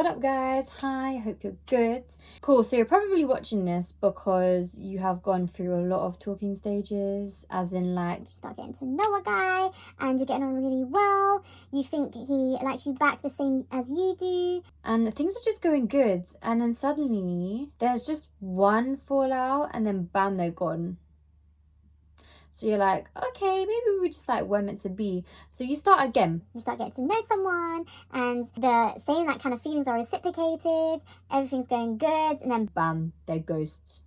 What up guys? Hi, I hope you're good. Cool, so you're probably watching this because you have gone through a lot of talking stages, as in like you start getting to know a guy and you're getting on really well, you think he likes you back the same as you do, and things are just going good, and then suddenly there's just one fallout and then bam, they're gone. So you're like, okay, maybe we just like weren't meant to be. So you start again. you start getting to know someone and the same like kind of feelings are reciprocated, everything's going good, and then Bam, they're ghosts.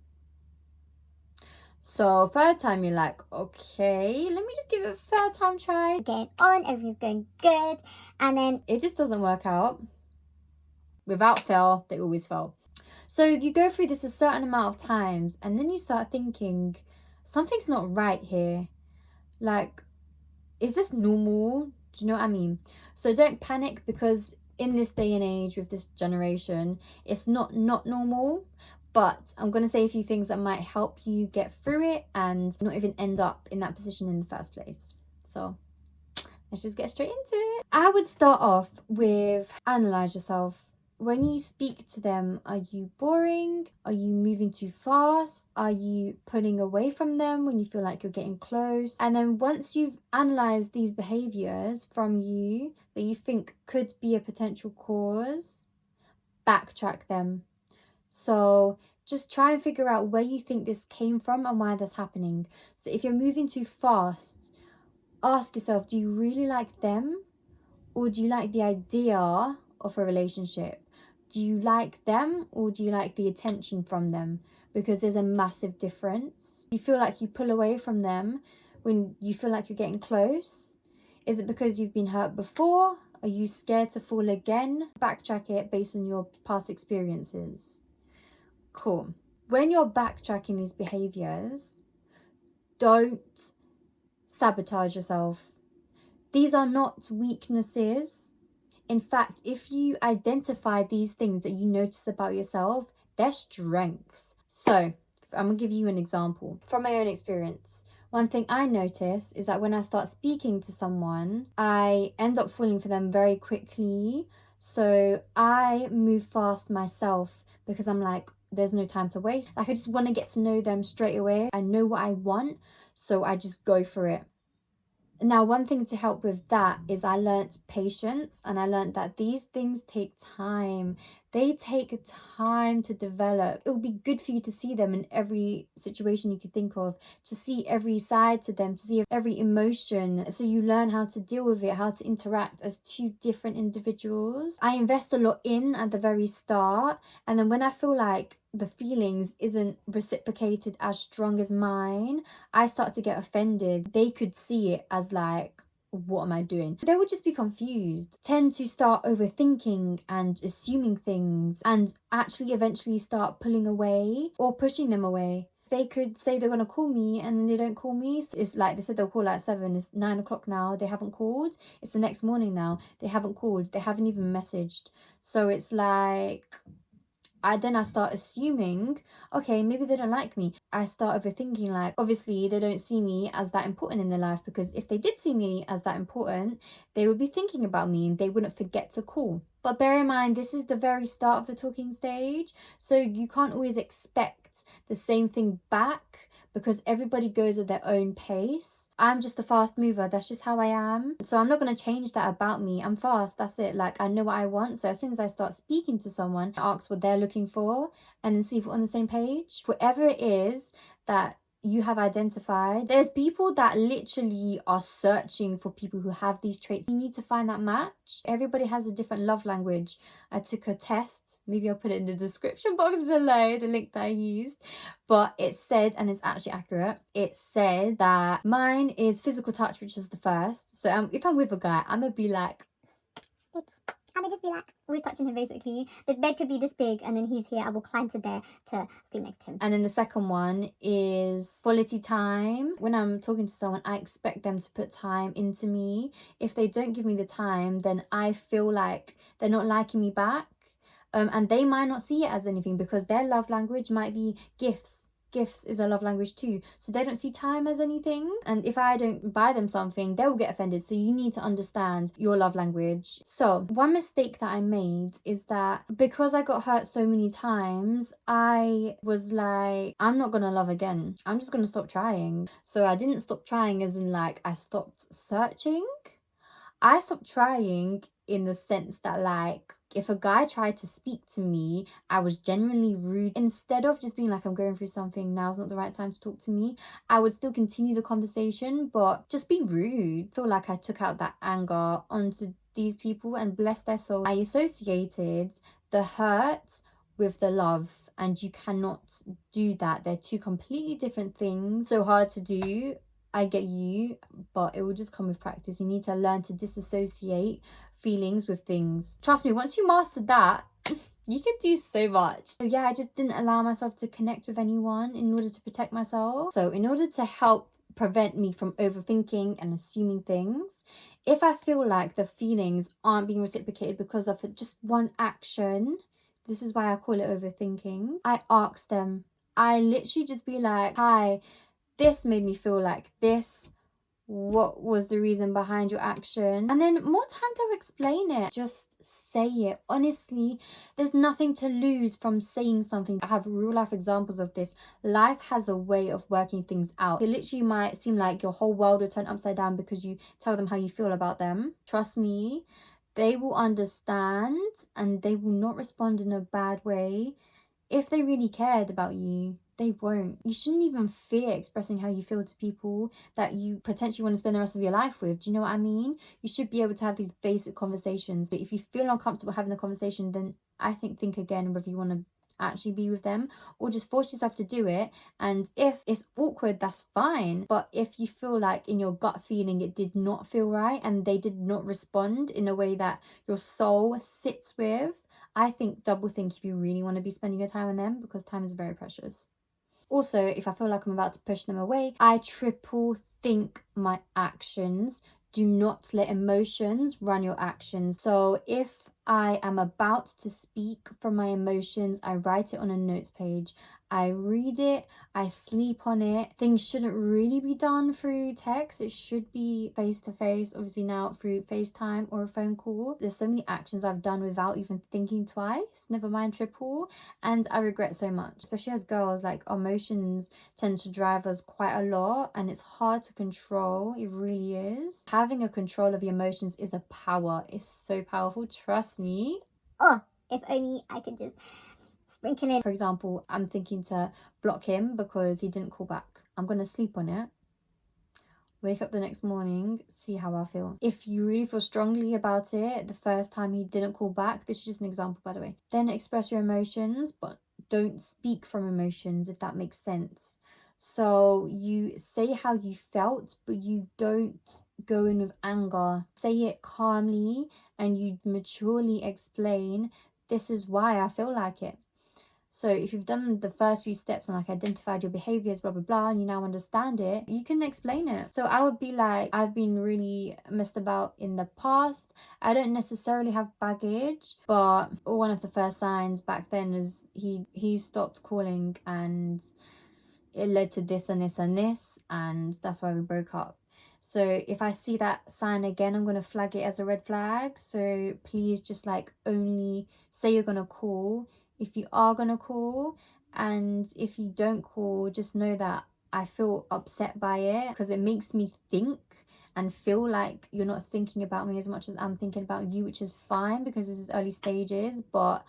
So third time you're like, okay, let me just give it a third time try. getting on, everything's going good, and then it just doesn't work out. Without fail, they always fail. So you go through this a certain amount of times and then you start thinking, something's not right here. Like, is this normal? Do you know what I mean? So don't panic, because in this day and age with this generation, it's not normal. But I'm going to say a few things that might help you get through it and not even end up in that position in the first place. So let's just get straight into it. I would start off with analyze yourself. When you speak to them, are you boring? Are you moving too fast? Are you pulling away from them when you feel like you're getting close? And then once you've analysed these behaviours from you that you think could be a potential cause, backtrack them. So just try and figure out where you think this came from and why that's happening. So if you're moving too fast, ask yourself, do you really like them? Or do you like the idea of a relationship? Do you like them or do you like the attention from them? Because there's a massive difference. You feel like you pull away from them when you feel like you're getting close. Is it because you've been hurt before? Are you scared to fall again? Backtrack it based on your past experiences. Cool. When you're backtracking these behaviors, don't sabotage yourself. These are not weaknesses. In fact, if you identify these things that you notice about yourself, they're strengths. So I'm gonna give you an example from my own experience. One thing I notice is that when I start speaking to someone, I end up falling for them very quickly. So I move fast myself because I'm like, there's no time to waste. Like, I just want to get to know them straight away. I know what I want, so I just go for it. Now, one thing to help with that is I learnt patience, and I learnt that these things take time. They take time to develop. It will be good for you to see them in every situation you could think of, to see every side to them, to see every emotion, so you learn how to deal with it, how to interact as two different individuals. I invest a lot in at the very start, and then when I feel like the feelings isn't reciprocated as strong as mine, I start to get offended. They could see it as like, what am I doing? They would just be confused, tend to start overthinking and assuming things, and actually eventually start pulling away or pushing them away. They could say they're gonna call me and then they don't call me. So it's like they said they'll call at 7, it's 9 o'clock now, they haven't called. It's the next morning now, they haven't called, they haven't even messaged. So it's like, I start assuming, okay, maybe they don't like me. I start overthinking, like, obviously they don't see me as that important in their life, because if they did see me as that important, they would be thinking about me and they wouldn't forget to call. But bear in mind, this is the very start of the talking stage, so you can't always expect the same thing back, because everybody goes at their own pace. I'm just a fast mover, that's just how I am. So I'm not going to change that about me. I'm fast, that's it. Like, I know what I want. So as soon as I start speaking to someone, I ask what they're looking for and then see if we're on the same page. Whatever it is that you have identified, there's people that literally are searching for people who have these traits. You need to find that match. Everybody has a different love language. I took a test, maybe I'll put it in the description box below, the link that I used, but it said, and it's actually accurate, it said that mine is physical touch, which is the first. So if I'm with a guy, I'm gonna be like, I would just be like, always touching him basically. The bed could be this big and then he's here, I will climb to there to sleep next to him. And then the second one is quality time. When I'm talking to someone, I expect them to put time into me. If they don't give me the time, then I feel like they're not liking me back. And they might not see it as anything, because their love language might be gifts. gifts is a love language too. So they don't see time as anything. And if I don't buy them something, they will get offended. So you need to understand your love language. So one mistake that I made is that because I got hurt so many times, I was like, I'm not gonna love again. I'm just gonna stop trying. So I didn't stop trying as in like I stopped searching. I stopped trying in the sense that, like, if a guy tried to speak to me, I was genuinely rude. Instead of just being like, I'm going through something, now's not the right time to talk to me, I would still continue the conversation, but just be rude. I feel like I took out that anger onto these people, and bless their soul, I associated the hurt with the love. And you cannot do that. They're two completely different things. So hard to do. I get you, but it will just come with practice. You need to learn to disassociate feelings with things. Trust me, once you master that, you can do so much. So yeah, I just didn't allow myself to connect with anyone in order to protect myself. So in order to help prevent me from overthinking and assuming things, if I feel like the feelings aren't being reciprocated because of just one action, this is why I call it overthinking, I ask them. I literally just be like, hi, this made me feel like this. What was the reason behind your action? And then more time they'll explain it. Just say it. Honestly, there's nothing to lose from saying something. I have real life examples of this. Life has a way of working things out. It literally might seem like your whole world will turn upside down because you tell them how you feel about them. Trust me, they will understand and they will not respond in a bad way. If they really cared about you, they won't. You shouldn't even fear expressing how you feel to people that you potentially want to spend the rest of your life with. Do you know what I mean? You should be able to have these basic conversations. But if you feel uncomfortable having the conversation, then I think again whether you want to actually be with them or just force yourself to do it. And if it's awkward, that's fine. But if you feel like in your gut feeling it did not feel right and they did not respond in a way that your soul sits with, I think double think if you really want to be spending your time on them, because time is very precious. Also, if I feel like I'm about to push them away, I triple think my actions. Do not let emotions run your actions. So if I am about to speak from my emotions, I write it on a notes page. I read it, I sleep on it. Things shouldn't really be done through text. It should be face to face, obviously now through FaceTime or a phone call. There's so many actions I've done without even thinking twice, never mind triple, and I regret so much. Especially as girls, like emotions tend to drive us quite a lot and it's hard to control. It really is. Having a control of your emotions is a power. It's so powerful, trust me. Oh, if only I could just sprinkle in. For example, I'm thinking to block him because he didn't call back. I'm going to sleep on it. Wake up the next morning, see how I feel. If you really feel strongly about it, the first time he didn't call back, this is just an example by the way, then express your emotions, but don't speak from emotions, if that makes sense. So you say how you felt, but you don't go in with anger. Say it calmly and you maturely explain, this is why I feel like it. So if you've done the first few steps and like identified your behaviors, blah, blah, blah, and you now understand it, you can explain it. So I would be like, I've been really messed about in the past. I don't necessarily have baggage, but one of the first signs back then is he stopped calling and it led to this and this and this, and that's why we broke up. So if I see that sign again, I'm going to flag it as a red flag. So please just like only say you're going to call if you are going to call, and if you don't call, just know that I feel upset by it because it makes me think and feel like you're not thinking about me as much as I'm thinking about you, which is fine because this is early stages, but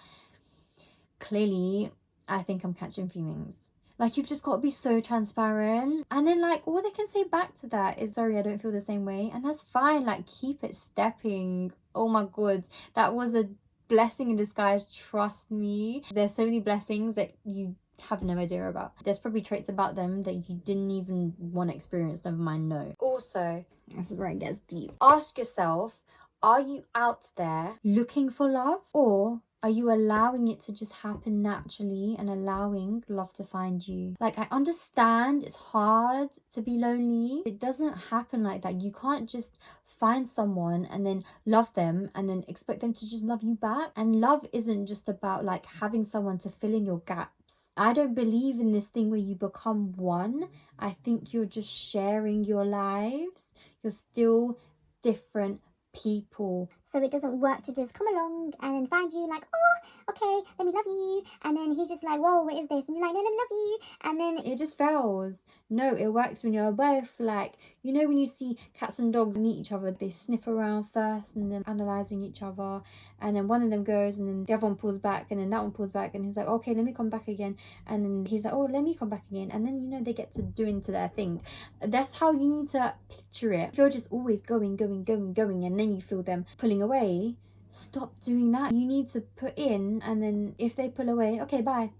clearly I think I'm catching feelings. Like, you've just got to be so transparent. And then, like, all they can say back to that is, sorry, I don't feel the same way. And that's fine. Like, keep it stepping. Oh, my God. That was a blessing in disguise. Trust me. There's so many blessings that you have no idea about. There's probably traits about them that you didn't even want to experience, never mind know. Also, this is where it gets deep. Ask yourself, are you out there looking for love, or are you allowing it to just happen naturally and allowing love to find you? Like, I understand it's hard to be lonely. It doesn't happen like that. You can't just find someone and then love them and then expect them to just love you back. And love isn't just about like having someone to fill in your gaps. I don't believe in this thing where you become one. I think you're just sharing your lives. You're still different people. So it doesn't work to just come along and then find you like, oh, okay, let me love you. And then he's just like, whoa, what is this? And you're like, no, let me love you. And then it just fails. No, it works when you're both like, you know, when you see cats and dogs meet each other, they sniff around first and then analysing each other. And then one of them goes and then the other one pulls back and then that one pulls back and he's like, okay, let me come back again. And then he's like, oh, let me come back again. And then, you know, they get to do into their thing. That's how you need to picture it. If you're just always going and then you feel them pulling away, stop doing that. You need to put in, and then if they pull away, okay, bye.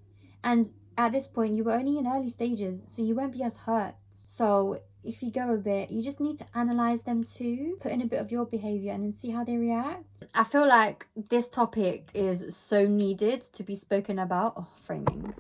And at this point you were only in early stages, so you won't be as hurt. So if you go a bit, you just need to analyze them too, put in a bit of your behavior and then see how they react. I feel like this topic is so needed to be spoken about. Oh, framing.